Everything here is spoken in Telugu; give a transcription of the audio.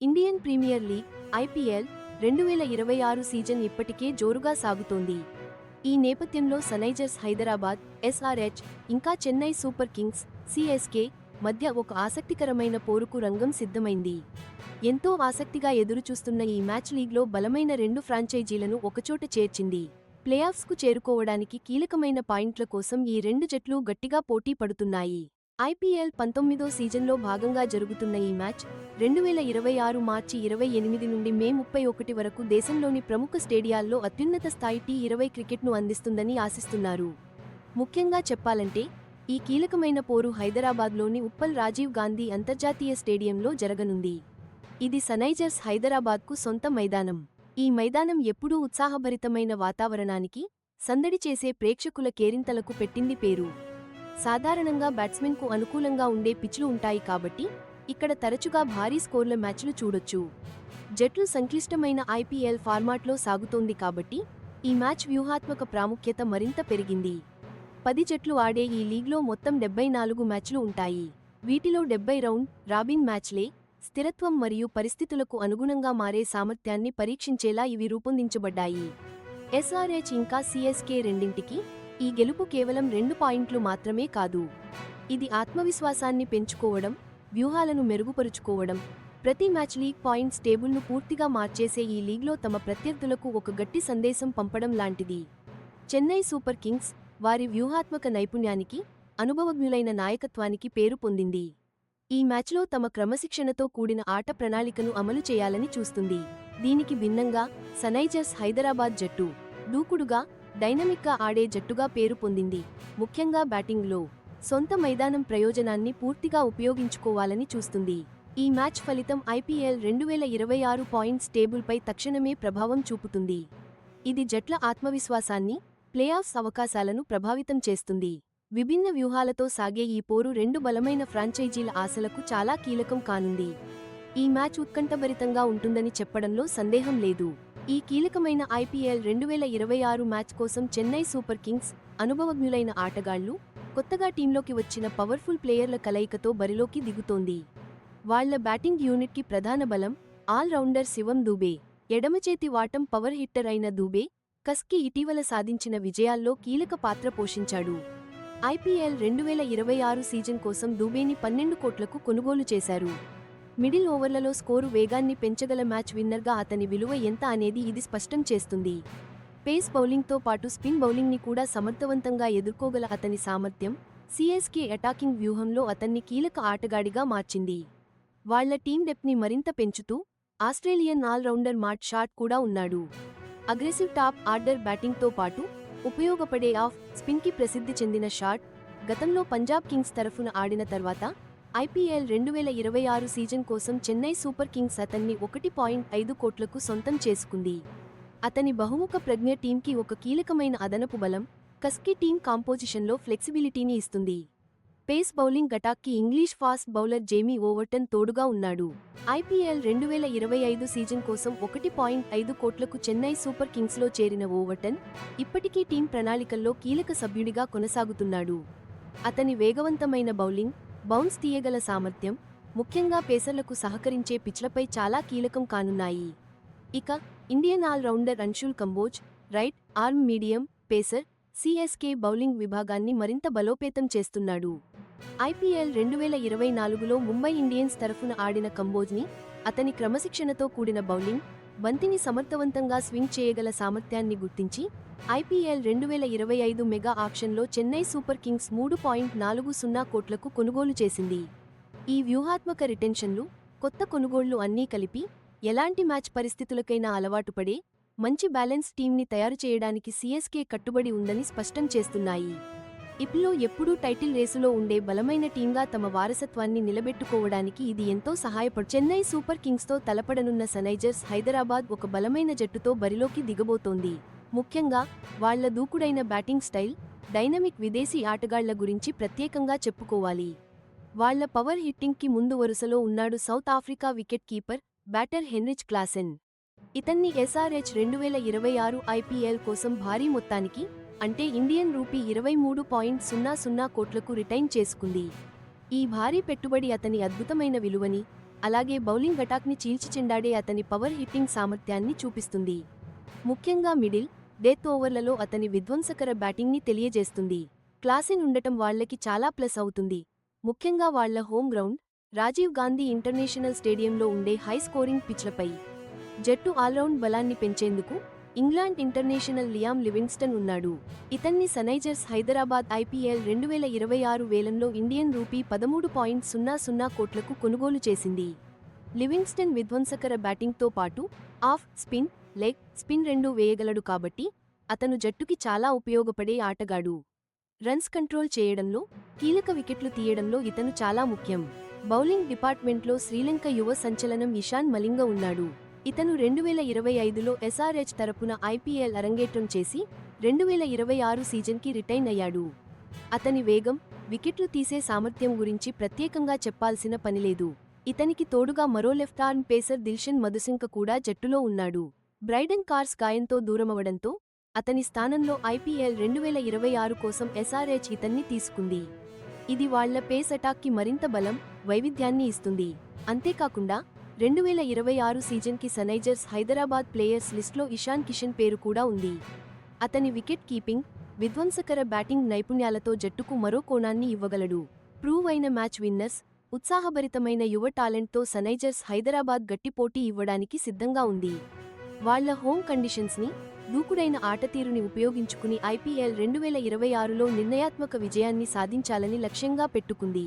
Indian premier league IPL 2026 season ఇప్పటికే జోరుగా సాగుతోంది. ఈ నేపథ్యంలో సన్రైజర్స్ హైదరాబాద్ ఎస్ఆర్హెచ్ ఇంకా చెన్నై సూపర్ కింగ్స్ సిఎస్కే మధ్య ఒక ఆసక్తికరమైన పోరుకు రంగం సిద్ధమైంది. ఎంతో ఆసక్తిగా ఎదురుచూస్తున్న ఈ మ్యాచ్ లీగ్లో బలమైన రెండు ఫ్రాంచైజీలను ఒకచోట చేర్చింది. ప్లేఆఫ్స్కు చేరుకోవడానికి కీలకమైన పాయింట్ల కోసం ఈ రెండు జట్లు గట్టిగా పోటీ పడుతున్నాయి. ఐపీఎల్ 19వ సీజన్లో భాగంగా జరుగుతున్న ఈ మ్యాచ్ 2026 మార్చి 28 నుండి మే 31 వరకు దేశంలోని ప్రముఖ స్టేడియాల్లో అత్యున్నత స్థాయి టీ20 క్రికెట్ను అందిస్తుందని ఆశిస్తున్నారు. ముఖ్యంగా చెప్పాలంటే ఈ కీలకమైన పోరు హైదరాబాద్లోని ఉప్పల్ రాజీవ్ గాంధీ అంతర్జాతీయ స్టేడియంలో జరగనుంది. ఇది సన్రైజర్స్ హైదరాబాద్కు సొంత మైదానం. ఈ మైదానం ఎప్పుడూ ఉత్సాహభరితమైన వాతావరణానికి, సందడి చేసే ప్రేక్షకుల కేరింతలకు పెట్టింది పేరు. సాధారణంగా బ్యాట్స్మెన్కు అనుకూలంగా ఉండే పిచ్లు ఉంటాయి కాబట్టి ఇక్కడ తరచుగా భారీ స్కోర్ల మ్యాచ్లు చూడొచ్చు. జట్లు సంక్లిష్టమైన ఐపీఎల్ ఫార్మాట్లో సాగుతోంది కాబట్టి ఈ మ్యాచ్ వ్యూహాత్మక ప్రాముఖ్యత మరింత పెరిగింది. 10 జట్లు ఆడే ఈ లీగ్లో మొత్తం 74 మ్యాచ్లు ఉంటాయి. వీటిలో 70 రౌండ్ రాబిన్ మ్యాచ్లే. స్థిరత్వం మరియు పరిస్థితులకు అనుగుణంగా మారే సామర్థ్యాన్ని పరీక్షించేలా ఇవి రూపొందించబడ్డాయి. ఎస్ఆర్హెచ్ ఇంకా సిఎస్కే రెండింటికి ఈ గెలుపు కేవలం 2 పాయింట్లు మాత్రమే కాదు. ఇది ఆత్మవిశ్వాసాన్ని పెంచుకోవడం, వ్యూహాలను మెరుగుపరుచుకోవడం, ప్రతి మ్యాచ్ లీగ్ పాయింట్స్ టేబుల్ను పూర్తిగా మార్చేసే ఈ లీగ్లో తమ ప్రత్యర్థులకు ఒక గట్టి సందేశం పంపడం లాంటిది. చెన్నై సూపర్ కింగ్స్ వారి వ్యూహాత్మక నైపుణ్యానికి, అనుభవజ్ఞులైన నాయకత్వానికి పేరు పొందింది. ఈ మ్యాచ్లో తమ క్రమశిక్షణతో కూడిన ఆట ప్రణాళికను అమలు చేయాలని చూస్తుంది. దీనికి భిన్నంగా సన్రైజర్స్ హైదరాబాద్ జట్టు దూకుడుగా, డైనమిక్గా ఆడే జట్టుగా పేరు పొందింది. ముఖ్యంగా బ్యాటింగ్లో సొంత మైదానం ప్రయోజనాన్ని పూర్తిగా ఉపయోగించుకోవాలని చూస్తుంది. ఈ మ్యాచ్ ఫలితం ఐపీఎల్ 2026 పాయింట్స్ టేబుల్పై తక్షణమే ప్రభావం చూపుతుంది. ఇది జట్ల ఆత్మవిశ్వాసాన్ని, ప్లేఆఫ్స్ అవకాశాలను ప్రభావితం చేస్తుంది. విభిన్న వ్యూహాలతో సాగే ఈ పోరు రెండు బలమైన ఫ్రాంచైజీల ఆశలకు చాలా కీలకం కానుంది. ఈ మ్యాచ్ ఉత్కంఠభరితంగా ఉంటుందని చెప్పడంలో సందేహం లేదు. ఈ కీలకమైన ఐపీఎల్ 2026 మ్యాచ్ కోసం చెన్నై సూపర్ కింగ్స్ అనుభవజ్ఞులైన ఆటగాళ్లు, కొత్తగా టీంలోకి వచ్చిన పవర్ఫుల్ ప్లేయర్ల కలయికతో బరిలోకి దిగుతోంది. వాళ్ల బ్యాటింగ్ యూనిట్కి ప్రధాన బలం ఆల్రౌండర్ శివం దూబే. ఎడమచేతి వాటం పవర్ హిట్టర్ అయిన దూబే, కస్కి ఇటీవల సాధించిన విజయాల్లో కీలక పాత్ర పోషించాడు. ఐపీఎల్ 2026 సీజన్ కోసం దూబేని 12 కోట్లకు కొనుగోలు చేశారు. మిడిల్ ఓవర్లలో స్కోరు వేగాన్ని పెంచగల మ్యాచ్ విన్నర్గా అతని విలువ ఎంత అనేది ఇది స్పష్టం చేస్తుంది. పేస్ బౌలింగ్తో పాటు స్పిన్ బౌలింగ్ని కూడా సమర్థవంతంగా ఎదుర్కోగల అతని సామర్థ్యం సిఎస్కే అటాకింగ్ వ్యూహంలో అతన్ని కీలక ఆటగాడిగా మార్చింది. వాళ్ల టీం డెప్త్ని మరింత పెంచుతూ ఆస్ట్రేలియన్ ఆల్రౌండర్ మాట్ షాట్ కూడా ఉన్నాడు. అగ్రెసివ్ టాప్ ఆర్డర్ బ్యాటింగ్తో పాటు ఉపయోగపడే ఆఫ్ స్పిన్కి ప్రసిద్ధి చెందిన షాట్ గతంలో పంజాబ్ కింగ్స్ తరఫున ఆడిన తర్వాత ఐపీఎల్ 2026 సీజన్ కోసం చెన్నై సూపర్ కింగ్స్ అతన్ని 1.5 కోట్లకు సొంతం చేసుకుంది. అతని బహుముఖ ప్రజ్ఞ టీంకి ఒక కీలకమైన అదనపు బలం, కస్కి టీం కాంపోజిషన్లో ఫ్లెక్సిబిలిటీని ఇస్తుంది. పేస్ బౌలింగ్ అటాక్కి English fast bowler Jamie Overton తోడుగా ఉన్నాడు. ఐపీఎల్ 2025 సీజన్ కోసం 1.5 కోట్లకు చెన్నై సూపర్ కింగ్స్లో చేరిన ఓవర్టన్ ఇప్పటికీ టీం ప్రణాళికల్లో కీలక సభ్యుడిగా కొనసాగుతున్నాడు. అతని వేగవంతమైన బౌలింగ్, బౌన్స్ తీయగల సామర్థ్యం, ముఖ్యంగా పేసర్లకు సహకరించే పిచ్లపై చాలా కీలకం కానున్నాయి. ఇక Indian allrounder Anshul Kamboj right arm medium pacer CSK bowling విభాగాన్ని మరింత బలోపేతం చేస్తున్నాడు. ఐపీఎల్ 2024లో ముంబై ఇండియన్స్ తరఫున ఆడిన కంబోజ్ని అతని క్రమశిక్షణతో కూడిన బౌలింగ్, బంతిని సమర్థవంతంగా స్వింగ్ చేయగల సామర్థ్యాన్ని గుర్తించి ఐపీఎల్ 2025 మెగా ఆక్షన్లో చెన్నై సూపర్ కింగ్స్ 3.40 కోట్లకు కొనుగోలు చేసింది. ఈ వ్యూహాత్మక రిటెన్షన్లు, కొత్త కొనుగోళ్లు అన్నీ కలిపి ఎలాంటి మ్యాచ్ పరిస్థితులకైనా అలవాటుపడే మంచి బ్యాలెన్స్ టీంని తయారు చేయడానికి సిఎస్కే కట్టుబడి ఉందని స్పష్టం చేస్తున్నాయి. ఇప్లో ఎప్పుడూ టైటిల్ రేసులో ఉండే బలమైన టీంగా తమ వారసత్వాన్ని నిలబెట్టుకోవడానికి ఇది ఎంతో చెన్నై సూపర్ కింగ్స్తో తలపడనున్న సన్రైజర్స్ హైదరాబాద్ ఒక బలమైన జట్టుతో బరిలోకి దిగబోతోంది. ముఖ్యంగా వాళ్ల దూకుడైన బ్యాటింగ్ స్టైల్, డైనమిక్ విదేశీ ఆటగాళ్ల గురించి ప్రత్యేకంగా చెప్పుకోవాలి. వాళ్ల పవర్ హిట్టింగ్కి ముందు వరుసలో ఉన్నాడు south Africa wicket keeper, batter Heinrich Klaasen. ఇతన్ని ఎస్ఆర్హెచ్ 2026 ఐపీఎల్ కోసం భారీ మొత్తానికి అంటే ఇండియన్ రూపీ 23.00 కోట్లకు రిటైన్ చేసుకుంది. ఈ భారీ పెట్టుబడి అతని అద్భుతమైన విలువని, అలాగే బౌలింగ్ అటాక్ని చీల్చిచెండాడే అతని పవర్ హిట్టింగ్ సామర్థ్యాన్ని చూపిస్తుంది. ముఖ్యంగా మిడిల్, డెత్ ఓవర్లలో అతని విధ్వంసకర బ్యాటింగ్ని తెలియజేస్తుంది. క్లాసిన్ ఉండటం వాళ్లకి చాలా ప్లస్ అవుతుంది. ముఖ్యంగా వాళ్ల home ground Rajiv Gandhi international స్టేడియంలో ఉండే హై స్కోరింగ్ పిచ్లపై. జట్టు ఆల్రౌండ్ బలాన్ని పెంచేందుకు ఇంగ్లాండ్ ఇంటర్నేషనల్ లియామ్ లివింగ్స్టన్ ఉన్నాడు. ఇతన్ని సన్రైజర్స్ హైదరాబాద్ IPL 2026 వేలంలో ఇండియన్ రూపీ 13.00 కోట్లకు కొనుగోలు చేసింది. లివింగ్స్టన్ విధ్వంసకర బ్యాటింగ్తో పాటు ఆఫ్ స్పిన్, లెగ్ స్పిన్ రెండూ వేయగలడు కాబట్టి అతను జట్టుకి చాలా ఉపయోగపడే ఆటగాడు. రన్స్ కంట్రోల్ చేయడంలో, కీలక వికెట్లు తీయడంలో ఇతను చాలా ముఖ్యం. బౌలింగ్ డిపార్ట్మెంట్లో శ్రీలంక యువ సంచలనం ఇషాన్ మలింగ ఉన్నాడు. ఇతను 2025లో SRH తరపున IPL అరంగేట్రం చేసి 2026 సీజన్కి రిటైన్ అయ్యాడు. అతని వేగం, వికెట్లు తీసే సామర్థ్యం గురించి ప్రత్యేకంగా చెప్పాల్సిన పనిలేదు. ఇతనికి తోడుగా మరో లెఫ్ట్ ఆర్మ్ పేసర్ దిల్షన్ మధుసింక కూడా జట్టులో ఉన్నాడు. బ్రైడన్ కార్స్ గాయంతో దూరమవడంతో అతని స్థానంలో IPL 2026 కోసం SRH ఇతన్ని తీసుకుంది. ఇది వాళ్ల పేస్ అటాక్కి మరింత బలం, వైవిధ్యాన్ని ఇస్తుంది. అంతేకాకుండా 2026 సీజన్కి సన్రైజర్స్ హైదరాబాద్ ప్లేయర్స్ లిస్ట్లో ఇషాన్ కిషన్ పేరు కూడా ఉంది. అతని వికెట్ కీపింగ్, విధ్వంసకర బ్యాటింగ్ నైపుణ్యాలతో జట్టుకు మరో కోణాన్ని ఇవ్వగలడు. ప్రూవ్ అయిన మ్యాచ్ విన్నర్స్, ఉత్సాహభరితమైన యువ టాలెంట్తో సన్రైజర్స్ హైదరాబాద్ గట్టి పోటీ ఇవ్వడానికి సిద్ధంగా ఉంది. వాళ్ల హోమ్ కండిషన్స్ని, దూకుడైన ఆటతీరుని ఉపయోగించుకుని IPL 2026లో నిర్ణయాత్మక విజయాన్ని సాధించాలని లక్ష్యంగా పెట్టుకుంది.